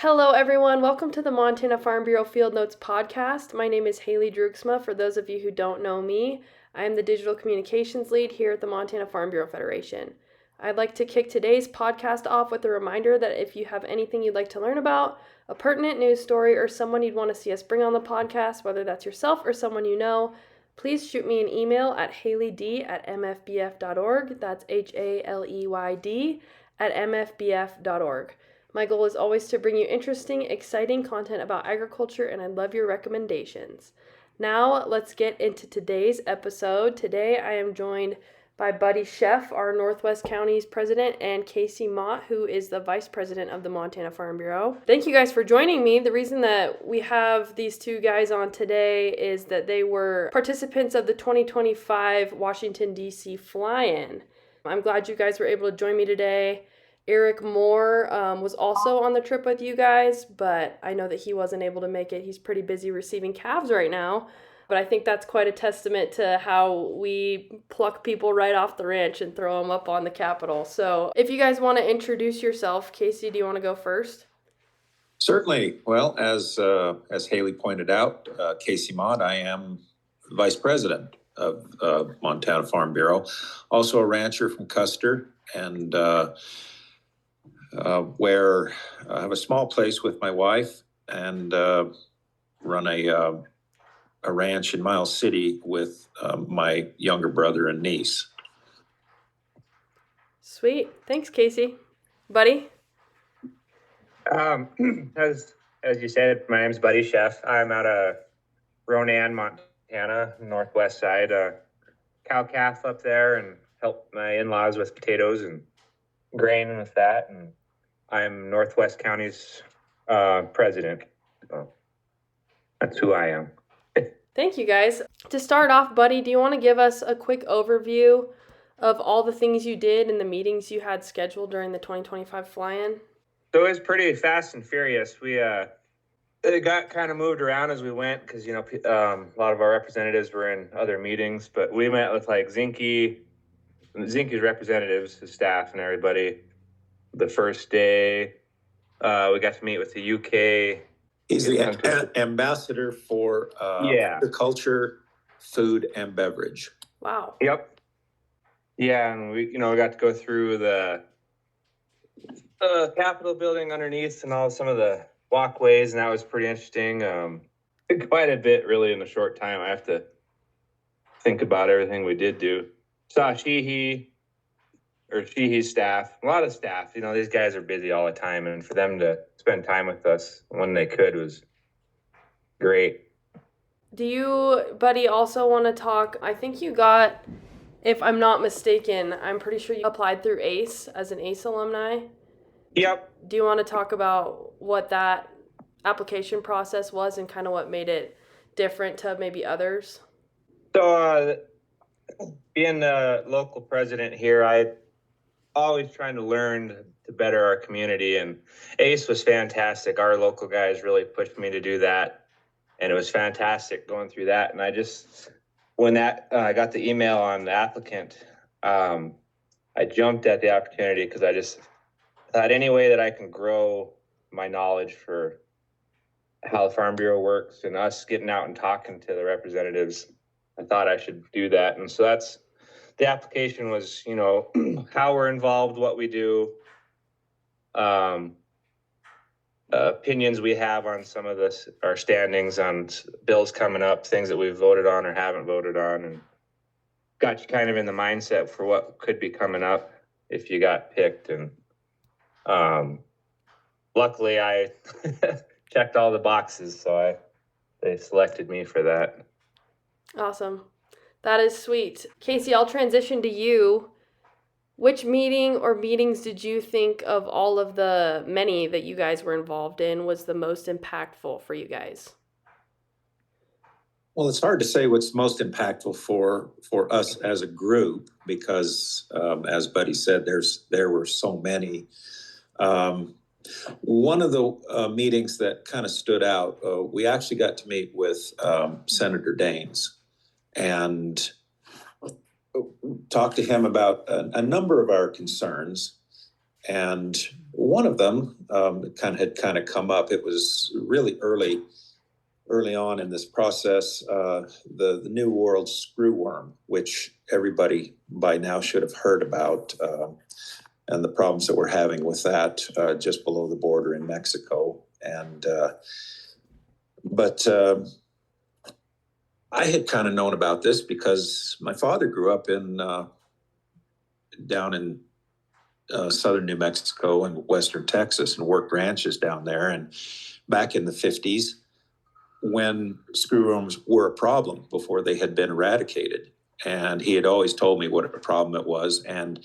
Hello, everyone. Welcome to the Montana Farm Bureau Field Notes podcast. My name is Haley Drugsma. For those of you who don't know me, I am the digital communications lead here at the Montana Farm Bureau Federation. I'd like to kick today's podcast off with a reminder that if you have anything you'd like to learn about, a pertinent news story, or someone you'd want to see us bring on the podcast, whether that's yourself or someone you know, please shoot me an email at haleyd@mfbf.org. That's HALEYD@mfbf.org. My goal is always to bring you interesting, exciting content about agriculture, and I love your recommendations. Now, let's get into today's episode. Today, I am joined by Buddy Cheff, our Northwest County's president, and Casey Mott, who is the vice president of the Montana Farm Bureau. Thank you guys for joining me. The reason that we have these two guys on today is that they were participants of the 2025 Washington, D.C. fly-in. I'm glad you guys were able to join me today. Eric Moore was also on the trip with you guys, but I know that he wasn't able to make it. He's pretty busy receiving calves right now. But I think that's quite a testament to how we pluck people right off the ranch and throw them up on the Capitol. So if you guys want to introduce yourself, Casey, do you want to go first? Certainly. Well, as Haley pointed out, Casey Mott, I am vice president of Montana Farm Bureau, also a rancher from Custer, and where I have a small place with my wife and run a ranch in Miles City with my younger brother and niece. Sweet. Thanks, Casey. Buddy? As you said, my name's Buddy Cheff. I'm out of Ronan, Montana, northwest side. Cow calf up there and help my in-laws with potatoes and grain with that. And I'm Northwest County's president. So that's who I am. Thank you, guys. To start off, Buddy, do you want to give us a quick overview of all the things you did and the meetings you had scheduled during the 2025 fly-in? So it was pretty fast and furious. We it got kind of moved around as we went because, a lot of our representatives were in other meetings. But we met with like Zinke's representatives, his staff, and everybody. The first day, we got to meet with the UK. He's the ambassador for agriculture, food, and beverage. Wow. Yep. Yeah, and we got to go through the Capitol building underneath and some of the walkways, and that was pretty interesting. Quite a bit, really, in a short time. I have to think about everything we did do. Saw Sheehy's staff, a lot of staff. These guys are busy all the time, and for them to spend time with us when they could was great. Do you, Buddy, also want to talk? I think you got, if I'm not mistaken, I'm pretty sure you applied through ACE as an ACE alumni. Yep. Do you want to talk about what that application process was and kind of what made it different to maybe others? So, being the local president here, I always trying to learn to better our community, and ACE was fantastic. Our local guys really pushed me to do that, and it was fantastic going through that. And I just, when I got the email on the applicant, I jumped at the opportunity because I just thought any way that I can grow my knowledge for how the Farm Bureau works and us getting out and talking to the representatives, I thought I should do that. And so that's, the application was, how we're involved, what we do, opinions we have on some of this, our standings on bills coming up, things that we've voted on or haven't voted on, and got you kind of in the mindset for what could be coming up if you got picked. And luckily I checked all the boxes, so they selected me for that. Awesome. That is sweet. Casey, I'll transition to you. Which meeting or meetings did you think of all of the many that you guys were involved in was the most impactful for you guys? Well, it's hard to say what's most impactful for us as a group because, as Buddy said, there were so many. One of the meetings that kind of stood out, we actually got to meet with Senator Daines and talk to him about a number of our concerns. And one of them had come up. It was really early on in this process, the New World screwworm, which everybody by now should have heard about, and the problems that we're having with that just below the border in Mexico. But I had kind of known about this because my father grew up down in southern New Mexico and western Texas and worked ranches down there. And back in the 50s, when screwworms were a problem before they had been eradicated. And he had always told me what a problem it was, and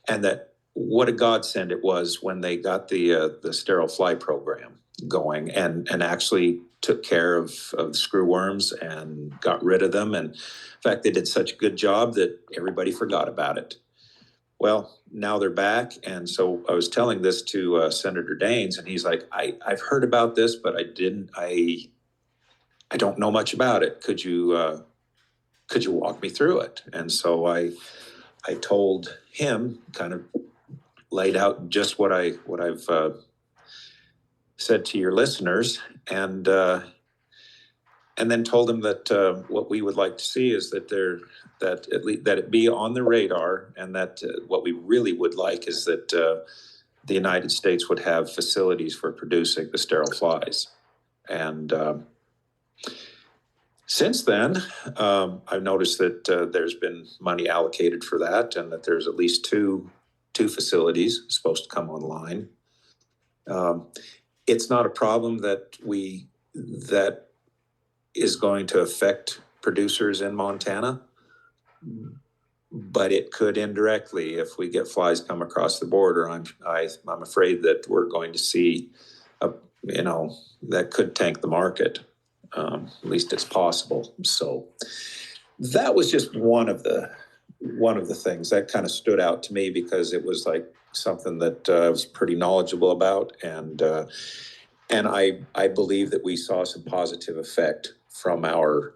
that what a godsend it was when they got the sterile fly program going and actually took care of the screwworms and got rid of them. And in fact, they did such a good job that everybody forgot about it. Well, now they're back. And so I was telling this to Senator Daines, and he's like, I've heard about this, but I don't know much about it. Could you walk me through it? And so I told him, kind of laid out just what I've said to your listeners, and then told him that what we would like to see is that it be on the radar, and that what we really would like is that the United States would have facilities for producing the sterile flies. And since then, I've noticed that there's been money allocated for that, and that there's at least two facilities supposed to come online. It's not a problem that is going to affect producers in Montana, but it could indirectly if we get flies come across the border. I'm afraid that we're going to see that could tank the market. At least it's possible. So that was just one of the things that kind of stood out to me, because it was like something that I was pretty knowledgeable about, and I believe that we saw some positive effect from our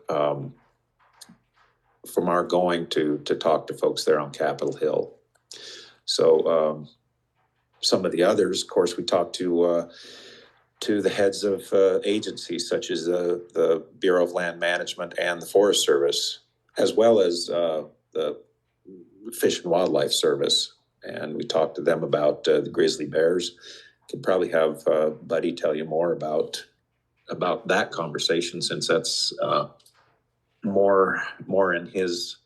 going to talk to folks there on Capitol Hill. So some of the others, of course, we talked to the heads of agencies such as the Bureau of Land Management and the Forest Service, as well as the Fish and Wildlife Service. And we talked to them about the grizzly bears. Could probably have Buddy tell you more about that conversation, since that's more in his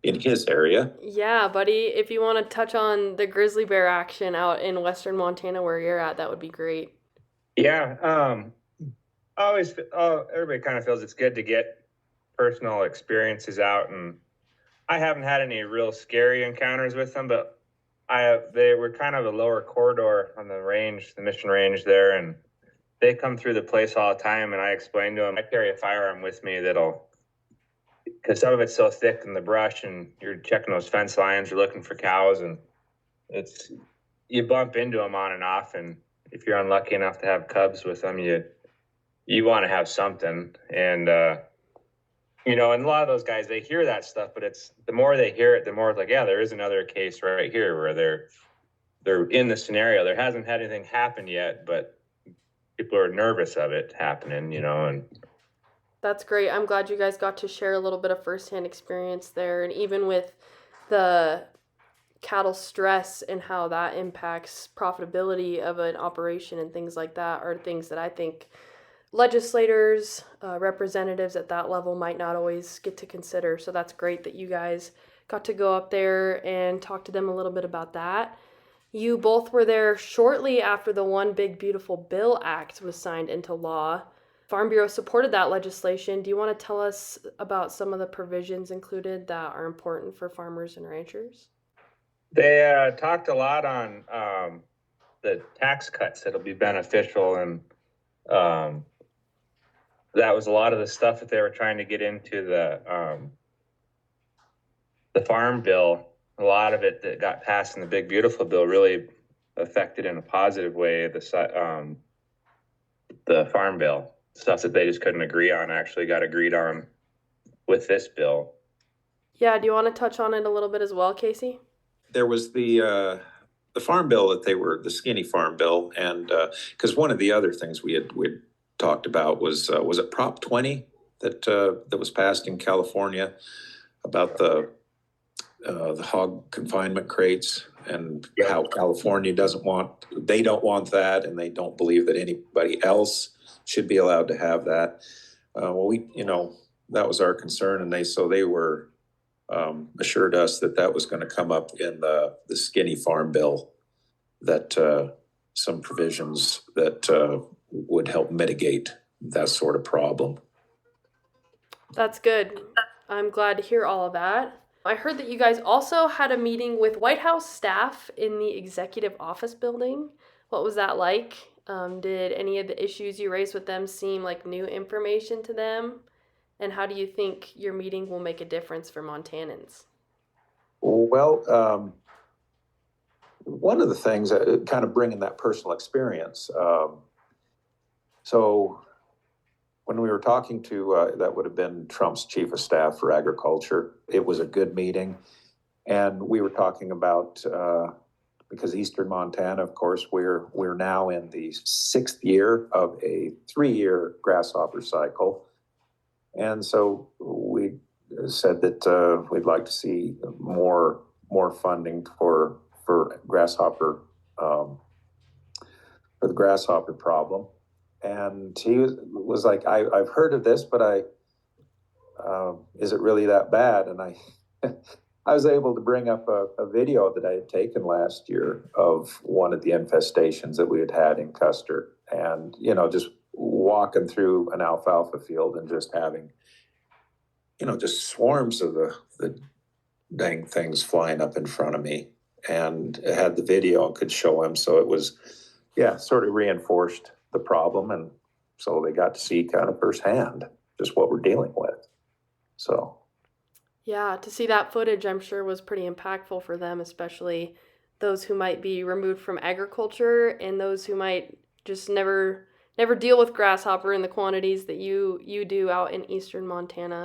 in his area. Yeah, Buddy, if you want to touch on the grizzly bear action out in western Montana where you're at, that would be great. Yeah, everybody kind of feels it's good to get personal experiences out, and I haven't had any real scary encounters with them, but they were kind of a lower corridor on the range, the Mission Range there, and they come through the place all the time, and I explained to them, I carry a firearm with me because some of it's so thick in the brush, and you're checking those fence lines, you're looking for cows, and you bump into them on and off, and if you're unlucky enough to have cubs with them, you want to have something. And and a lot of those guys, they hear that stuff, but it's the more they hear it, the more it's like, yeah, there is another case right here where they're in the scenario. There hasn't had anything happen yet, but people are nervous of it happening, and That's great. I'm glad you guys got to share a little bit of firsthand experience there. And even with the cattle stress and how that impacts profitability of an operation and things like that are things that I think legislators, representatives at that level might not always get to consider. So that's great that you guys got to go up there and talk to them a little bit about that. You both were there shortly after the One Big Beautiful Bill Act was signed into law. Farm Bureau supported that legislation. Do you want to tell us about some of the provisions included that are important for farmers and ranchers? They talked a lot on the tax cuts that'll be beneficial, and that was a lot of the stuff that they were trying to get into the farm bill. A lot of it that got passed in the Big Beautiful Bill really affected in a positive way the farm bill. Stuff that they just couldn't agree on actually got agreed on with this bill. Yeah, do you want to touch on it a little bit as well, Casey? There was the the farm bill that they were, the skinny farm bill, and because one of the other things we'd talked about was it Prop 20 that was passed in California about the hog confinement crates, and how California they don't want that, and they don't believe that anybody else should be allowed to have that. Well, that was our concern, and they were assured us that was going to come up in the skinny farm bill, that some provisions that would help mitigate that sort of problem. That's good. I'm glad to hear all of that. I heard that you guys also had a meeting with White House staff in the executive office building. What was that like? Did any of the issues you raised with them seem like new information to them? And how do you think your meeting will make a difference for Montanans? Well, one of the things, kind of bringing that personal experience. So when we were talking to, that would have been Trump's chief of staff for agriculture, it was a good meeting. And we were talking about, because Eastern Montana, of course, we're now in the 6th year of a 3-year grasshopper cycle. And so we said that we'd like to see more funding for grasshopper, for the grasshopper problem. And he was like, I've heard of this, but is it really that bad? And I was able to bring up a video that I had taken last year of one of the infestations that we had in Custer, and, just walking through an alfalfa field and just having, just swarms of the dang things flying up in front of me, and it had the video and could show him. So it was, sort of reinforced the problem. And so they got to see kind of firsthand just what we're dealing with. So. Yeah, to see that footage, I'm sure, was pretty impactful for them, especially those who might be removed from agriculture and those who might just never deal with grasshopper in the quantities that you do out in Eastern Montana.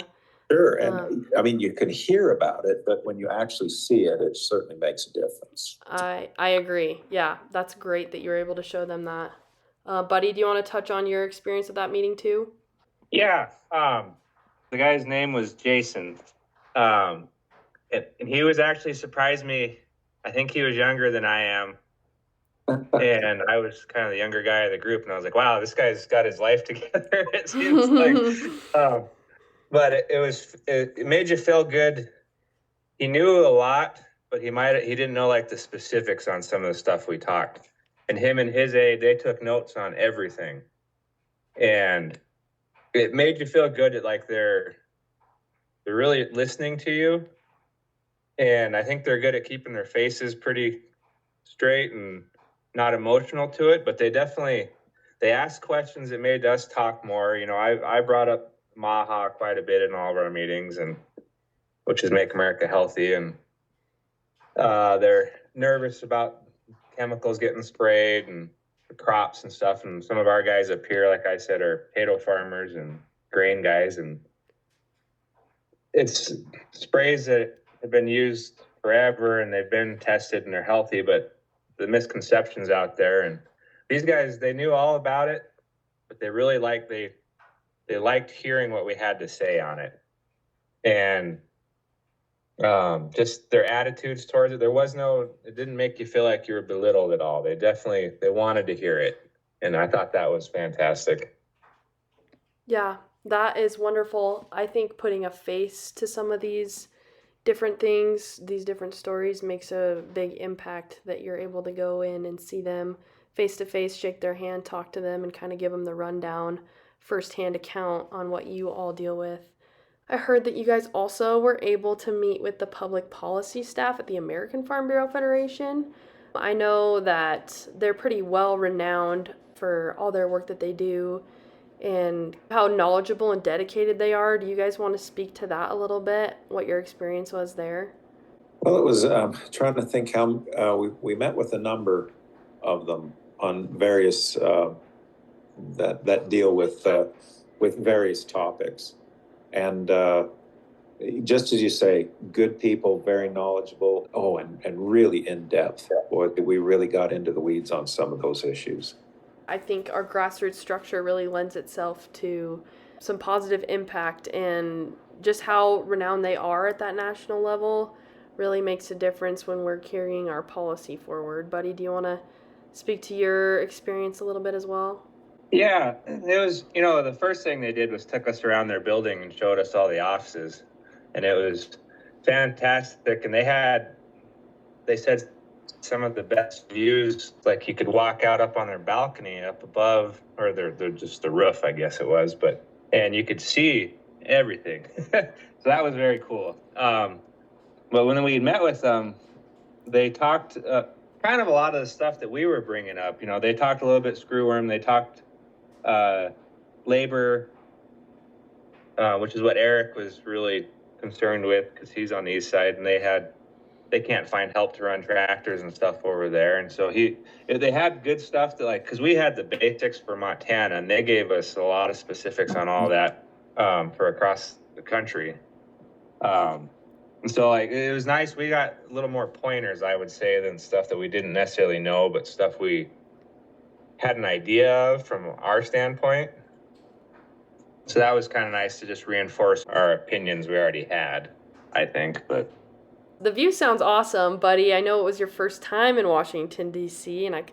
Sure, and I mean, you can hear about it, but when you actually see it, it certainly makes a difference. I agree. Yeah, that's great that you were able to show them that. Buddy, do you want to touch on your experience at that meeting too? Yeah, the guy's name was Jason. And he was actually surprised me. I think he was younger than I am. And I was kind of the younger guy of the group. And I was like, wow, this guy's got his life together. It seems like, but it made you feel good. He knew a lot, but he didn't know like the specifics on some of the stuff we talked. And him and his aide, they took notes on everything. And it made you feel good that like they're really listening to you. And I think they're good at keeping their faces pretty straight and not emotional to it, but they asked questions that made us talk more. I brought up Maha quite a bit in all of our meetings, and which is Make America Healthy. And they're nervous about chemicals getting sprayed and the crops and stuff. And some of our guys up here, like I said, are potato farmers and grain guys, and it's sprays that have been used forever and they've been tested and they're healthy, but the misconceptions out there. And these guys, they knew all about it, but they really liked hearing what we had to say on it. And just their attitudes towards it. It didn't make you feel like you were belittled at all. They wanted to hear it. And I thought that was fantastic. Yeah, that is wonderful. I think putting a face to some of these different things, these different stories, makes a big impact, that you're able to go in and see them face to face, shake their hand, talk to them, and kind of give them the rundown, firsthand account on what you all deal with. I heard that you guys also were able to meet with the public policy staff at the American Farm Bureau Federation. I know that they're pretty well renowned for all their work that they do and how knowledgeable and dedicated they are. Do you guys want to speak to that a little bit, what your experience was there? Well, it was trying to think how we met with a number of them on various that deal with various topics, and just as you say, good people, very knowledgeable. Oh, and really in depth. Boy, we really got into the weeds on some of those issues. I think our grassroots structure really lends itself to some positive impact, and just how renowned they are at that national level really makes a difference when we're carrying our policy forward. Buddy, do you want to speak to your experience a little bit as well? Yeah, it was, the first thing they did was took us around their building and showed us all the offices. And it was fantastic. And they said some of the best views, like you could walk out up on their balcony up above, or they're just the roof, I guess it was, and you could see everything. So that was very cool. But when we met with them, they talked kind of a lot of the stuff that we were bringing up. They talked a little bit screwworm. They talked labor, which is what Eric was really concerned with, because he's on the east side, and they can't find help to run tractors and stuff over there. And so they had good stuff to, like, because we had the basics for Montana, and they gave us a lot of specifics on all that for across the country. And so, like, it was nice. We got a little more pointers, I would say, than stuff that we didn't necessarily know, but stuff we had an idea of from our standpoint. So that was kind of nice to just reinforce our opinions we already had, I think. But the view sounds awesome, buddy. I know it was your first time in Washington, D.C., and I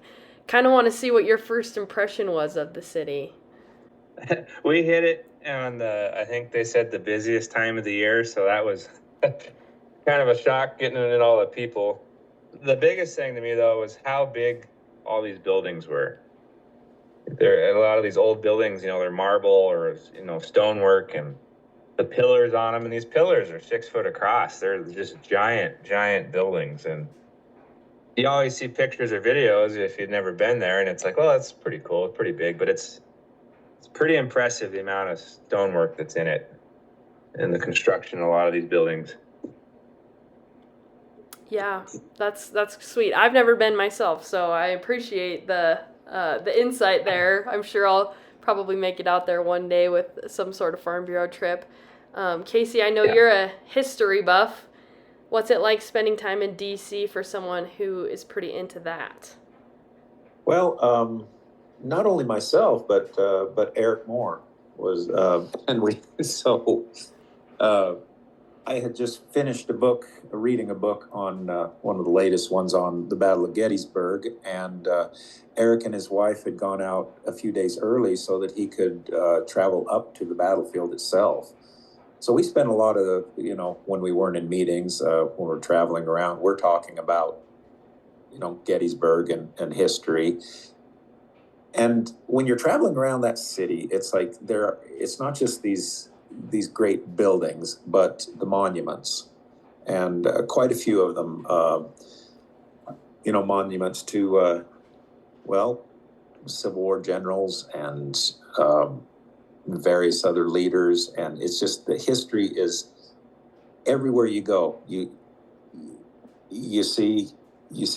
kind of want to see what your first impression was of the city. We hit it on I think they said the busiest time of the year, so that was kind of a shock getting in all the people. The biggest thing to me, though, was how big all these buildings were. A lot of these old buildings, they're marble or, stonework, and the pillars on them, and these pillars are 6 foot across. They're just giant buildings. And you always see pictures or videos if you've never been there, and it's like, well, that's pretty cool, it's pretty big, but it's pretty impressive, the amount of stonework that's in it and the construction of a lot of these buildings. Yeah, that's sweet. I've never been myself, so I appreciate the insight there. I'm sure I'll probably make it out there one day with some sort of Farm Bureau trip. Casey, I know you're a history buff. What's it like spending time in D.C. for someone who is pretty into that? Well, not only myself, but Eric Moore was, I had just finished reading a book on one of the latest ones on the Battle of Gettysburg, and Eric and his wife had gone out a few days early so that he could travel up to the battlefield itself. So we spent a lot of when we weren't in meetings, when we're traveling around, we're talking about, Gettysburg and history. And when you're traveling around that city, it's like it's not just these great buildings, but the monuments, and quite a few of them, monuments to, Civil War generals and various other leaders. And it's just, the history is everywhere you go. You see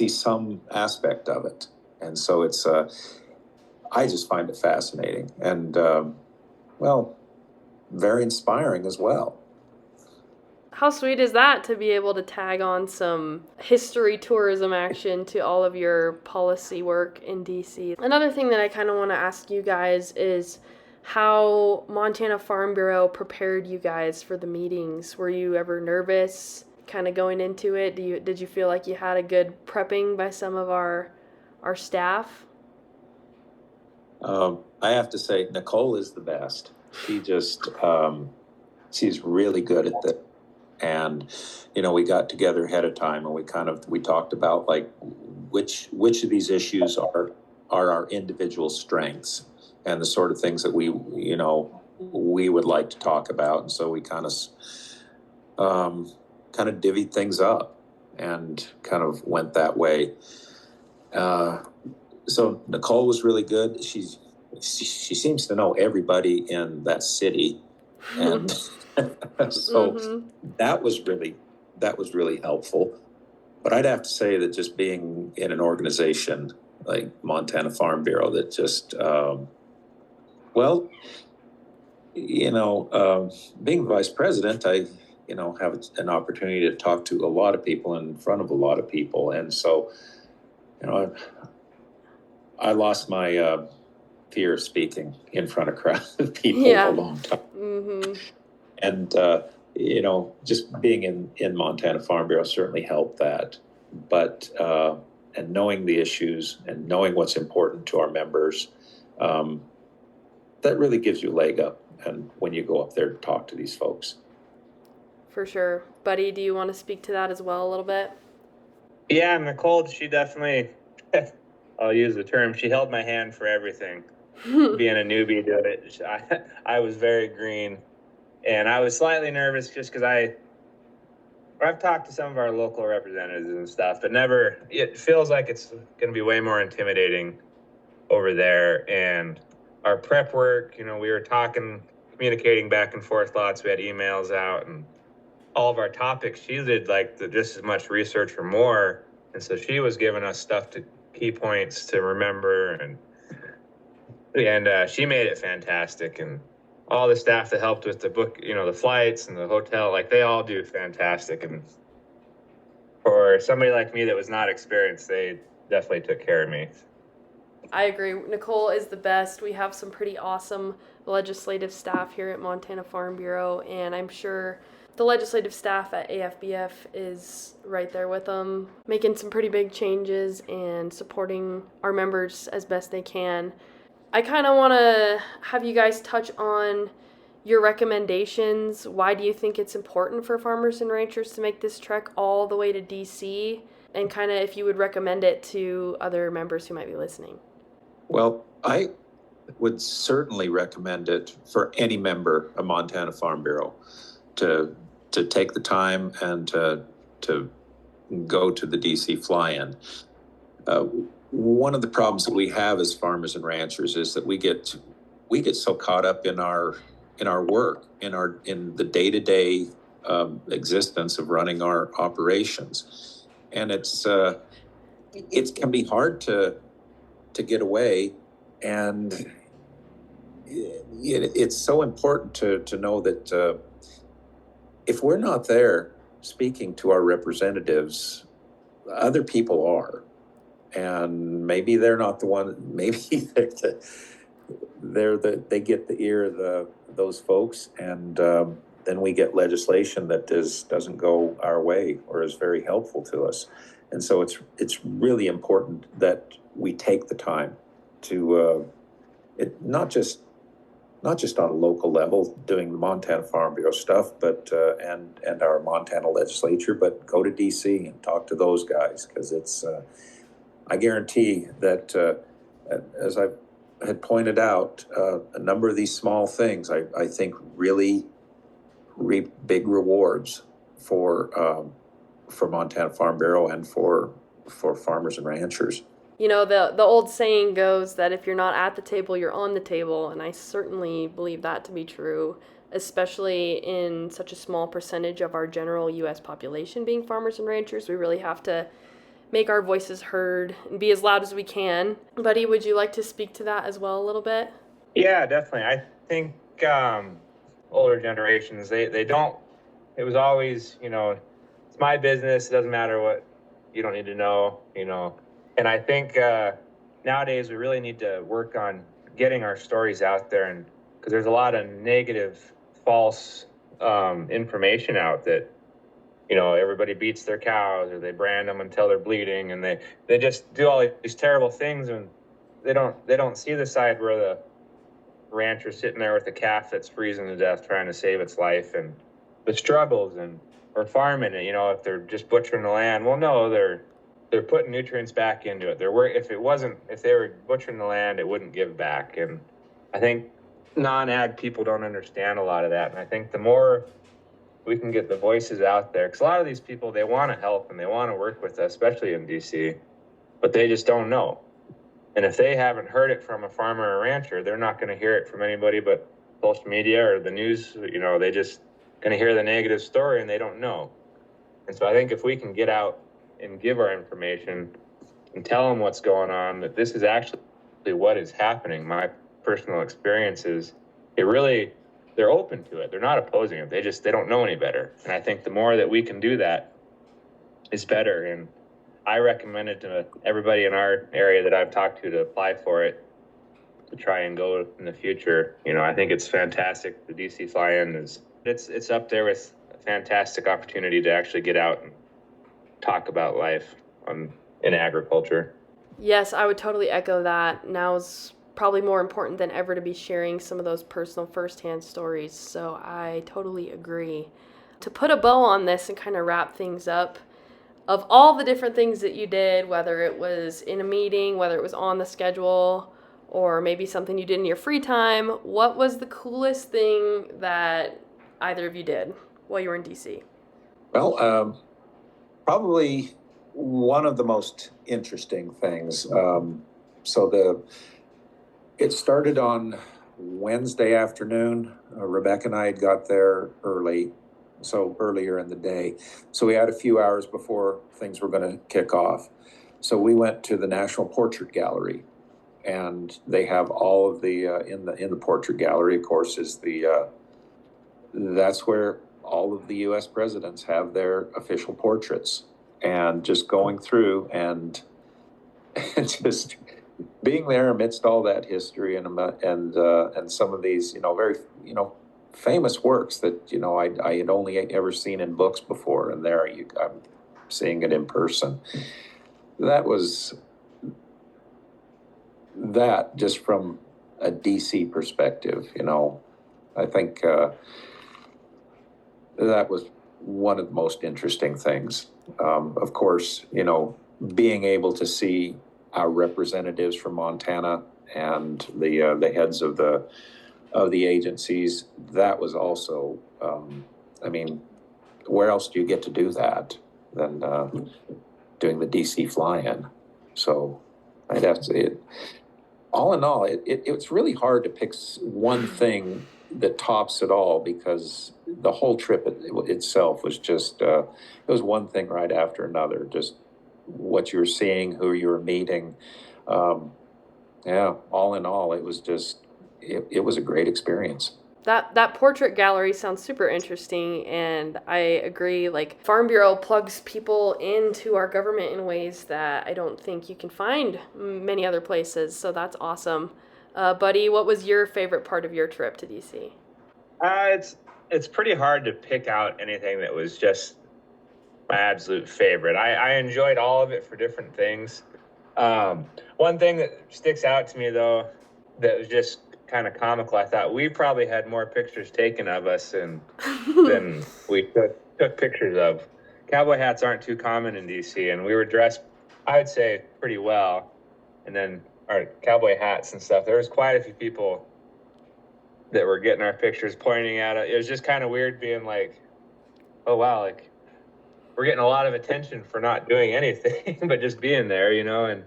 some aspect of it. And so it's, I just find it fascinating and, very inspiring as well. How sweet is that to be able to tag on some history tourism action to all of your policy work in DC? Another thing that I kind of want to ask you guys is how Montana Farm Bureau prepared you guys for the meetings. Were you ever nervous kind of going into it? Did you feel like you had a good prepping by some of our staff? I have to say, Nicole is the best. She just, she's really good at that. And, we got together ahead of time and we talked about like which of these issues are our individual strengths and the sort of things that we would like to talk about. And so we kind of divvied things up and kind of went that way. So Nicole was really good. She seems to know everybody in that city, and so that was really helpful. But I'd have to say that just being in an organization like Montana Farm Bureau that just, being vice president, have an opportunity to talk to a lot of people in front of a lot of people. And so, I lost my fear of speaking in front of crowds of people a long time. Mm-hmm. And, just being in Montana Farm Bureau certainly helped that. But, and knowing the issues and knowing what's important to our members, that really gives you a leg up. And when you go up there to talk to these folks. For sure. Buddy, do you want to speak to that as well a little bit? Yeah, Nicole, she definitely, I'll use the term, she held my hand for everything. Being a newbie doing it, I was very green. And I was slightly nervous just because I've talked to some of our local representatives and stuff, but it feels like it's going to be way more intimidating over there. And our prep work, we were communicating back and forth lots. We had emails out, and all of our topics, she did just as much research or more. And so she was giving us key points to remember. And she made it fantastic. And all the staff that helped with the book, the flights and the hotel, they all do fantastic. And for somebody like me that was not experienced, they definitely took care of me. I agree. Nicole is the best. We have some pretty awesome legislative staff here at Montana Farm Bureau, and I'm sure the legislative staff at AFBF is right there with them, making some pretty big changes and supporting our members as best they can. I kind of want to have you guys touch on your recommendations. Why do you think it's important for farmers and ranchers to make this trek all the way to DC? And kind of if you would recommend it to other members who might be listening. Well, I would certainly recommend it for any member of Montana Farm Bureau to take the time and to go to the DC fly-in. One of the problems that we have as farmers and ranchers is that we get so caught up in our work, in the day-to-day existence of running our operations, and it can be hard to get away, and it's so important to know that if we're not there speaking to our representatives, other people are. And maybe they're not the one, maybe they get the ear of those folks, and then we get legislation that doesn't go our way or is very helpful to us. And so it's really important that we take the time to not just on a local level doing the Montana Farm Bureau stuff, but and our Montana legislature, but go to DC and talk to those guys, because it's I guarantee that as I had pointed out, a number of these small things I think really reap big rewards for Montana Farm Bureau and for farmers and ranchers. The old saying goes that if you're not at the table, you're on the table, and I certainly believe that to be true, especially in such a small percentage of our general U.S. population being farmers and ranchers. We really have to make our voices heard and be as loud as we can. Buddy, would you like to speak to that as well a little bit? Yeah, definitely. I think older generations, they don't, it was always, it's my business, it doesn't matter what you don't need to know, And I think nowadays we really need to work on getting our stories out there, and because there's a lot of negative, false information out that, everybody beats their cows, or they brand them until they're bleeding, and they just do all these terrible things, and they don't see the side where the rancher's sitting there with a calf that's freezing to death trying to save its life, and the struggles, or farming it, if they're just butchering the land. Well, no, they're putting nutrients back into it. If they were butchering the land, it wouldn't give back. And I think non-ag people don't understand a lot of that. And I think the more we can get the voices out there, because a lot of these people, they want to help and they want to work with us, especially in DC, but they just don't know. And if they haven't heard it from a farmer or rancher, they're not going to hear it from anybody but social media or the news. They just going to hear the negative story and they don't know. And so I think if we can get out and give our information and tell them what's going on, that this is actually what is happening, my personal experiences, it really they're open to it. They're not opposing it. They don't know any better. And I think the more that we can do that is better. And I recommend it to everybody in our area that I've talked to apply for it, to try and go in the future. I think it's fantastic. The DC fly-in it's up there with a fantastic opportunity to actually get out and talk about life in agriculture. Yes, I would totally echo that. Now's probably more important than ever to be sharing some of those personal firsthand stories. So I totally agree. To put a bow on this and kind of wrap things up, of all the different things that you did, whether it was in a meeting, whether it was on the schedule, or maybe something you did in your free time, what was the coolest thing that either of you did while you were in DC? Well, probably one of the most interesting things. It started on Wednesday afternoon. Rebecca and I had got there earlier in the day. So we had a few hours before things were going to kick off. So we went to the National Portrait Gallery, and they have all of the in the portrait gallery, of course, is that's where all of the U.S. presidents have their official portraits, and just going through and just being there amidst all that history and some of these very famous works that I had only ever seen in books before, and I'm seeing it in person. That just from a DC perspective, I think that was one of the most interesting things. Of course, being able to see our representatives from Montana and the heads of the agencies, that was also, where else do you get to do that than doing the DC fly-in? So I'd have to say, all in all, it's really hard to pick one thing that tops it all, because the whole trip itself was just, it was one thing right after another, just what you were seeing, who you were meeting. All in all, it was just, it was a great experience. That portrait gallery sounds super interesting, and I agree. Like, Farm Bureau plugs people into our government in ways that I don't think you can find many other places. So that's awesome. Buddy, what was your favorite part of your trip to DC? It's pretty hard to pick out anything that was just my absolute favorite. I enjoyed all of it for different things. One thing that sticks out to me, though, that was just kind of comical, I thought we probably had more pictures taken of us than we took pictures of. Cowboy hats aren't too common in DC, and we were dressed, I would say, pretty well. And then our cowboy hats and stuff, there was quite a few people that were getting our pictures, pointing at it. It was just kind of weird being like, oh wow, like we're getting a lot of attention for not doing anything but just being there, and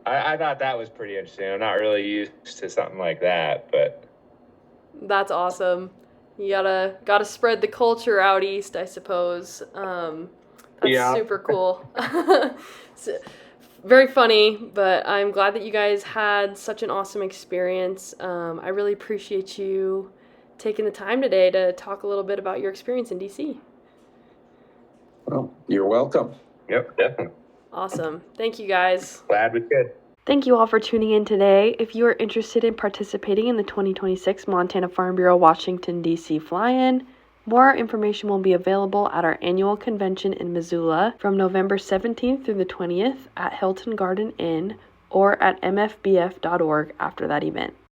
I thought that was pretty interesting. I'm not really used to something like that, but that's awesome. You gotta spread the culture out east, I suppose. That's super cool. Very funny, but I'm glad that you guys had such an awesome experience. I really appreciate you taking the time today to talk a little bit about your experience in DC. Well, you're welcome. Yep, definitely. Awesome. Thank you, guys. Glad we could. Thank you all for tuning in today. If you are interested in participating in the 2026 Montana Farm Bureau Washington, D.C. fly-in, more information will be available at our annual convention in Missoula from November 17th through the 20th at Hilton Garden Inn or at mfbf.org after that event.